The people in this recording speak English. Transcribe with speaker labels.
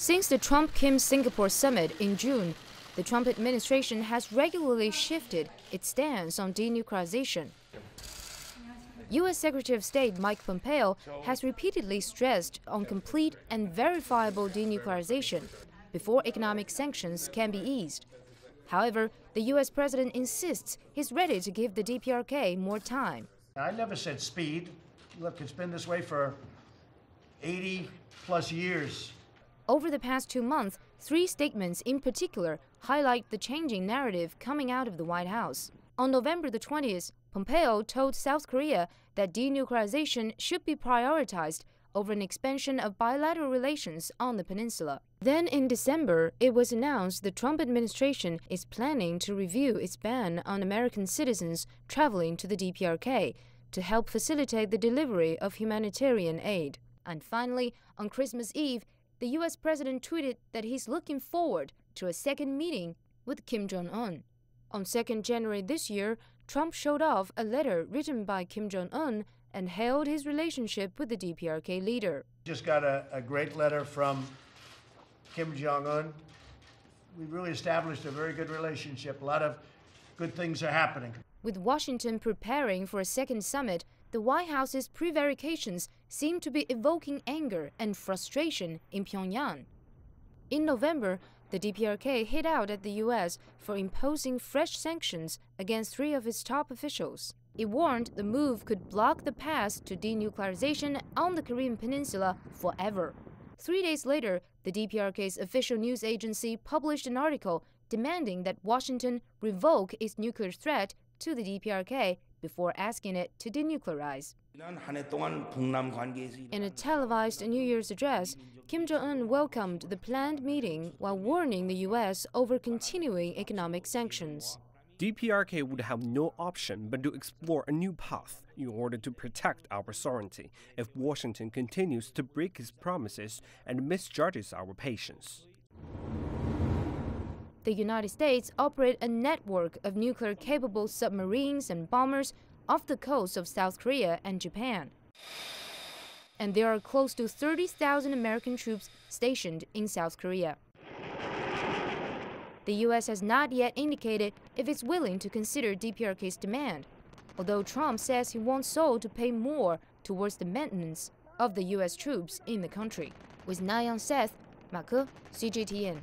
Speaker 1: Since the Trump-Kim Singapore summit in June, the Trump administration has regularly shifted its stance on denuclearization. U.S. Secretary of State Mike Pompeo has repeatedly stressed on complete and verifiable denuclearization before economic sanctions can be eased. However, the U.S. president insists he's ready to give the DPRK more time.
Speaker 2: I never said speed. Look, it's been this way for 80-plus years.
Speaker 1: Over the past 2 months, 3 statements in particular highlight the changing narrative coming out of the White House. On November the 20th, Pompeo told South Korea that denuclearization should be prioritized over an expansion of bilateral relations on the peninsula. Then in December, it was announced the Trump administration is planning to review its ban on American citizens traveling to the DPRK to help facilitate the delivery of humanitarian aid. And finally, on Christmas Eve, the U.S. president tweeted that he's looking forward to a second meeting with Kim Jong-un. On 2nd January this year, Trump showed off a letter written by Kim Jong-un and hailed his relationship with the DPRK leader.
Speaker 2: Just got a great letter from Kim Jong-un. We really established a very good relationship. A lot of good things are happening.
Speaker 1: With Washington preparing for a second summit, the White House's prevarications seem to be evoking anger and frustration in Pyongyang. In November, the DPRK hit out at the U.S. for imposing fresh sanctions against 3 of its top officials. It warned the move could block the path to denuclearization on the Korean peninsula forever. 3 days later, the DPRK's official news agency published an article demanding that Washington revoke its nuclear threat to the DPRK before asking it to denuclearize. In a televised New Year's address, Kim Jong-un welcomed the planned meeting while warning the U.S. over continuing economic sanctions.
Speaker 3: DPRK would have no option but to explore a new path in order to protect our sovereignty if Washington continues to break its promises and misjudges our patience.
Speaker 1: The United States operate a network of nuclear-capable submarines and bombers off the coast of South Korea and Japan. And there are close to 30,000 American troops stationed in South Korea. The U.S. has not yet indicated if it's willing to consider DPRK's demand, although Trump says he wants Seoul to pay more towards the maintenance of the U.S. troops in the country. With Nayan Seth, Ma Ke, CGTN.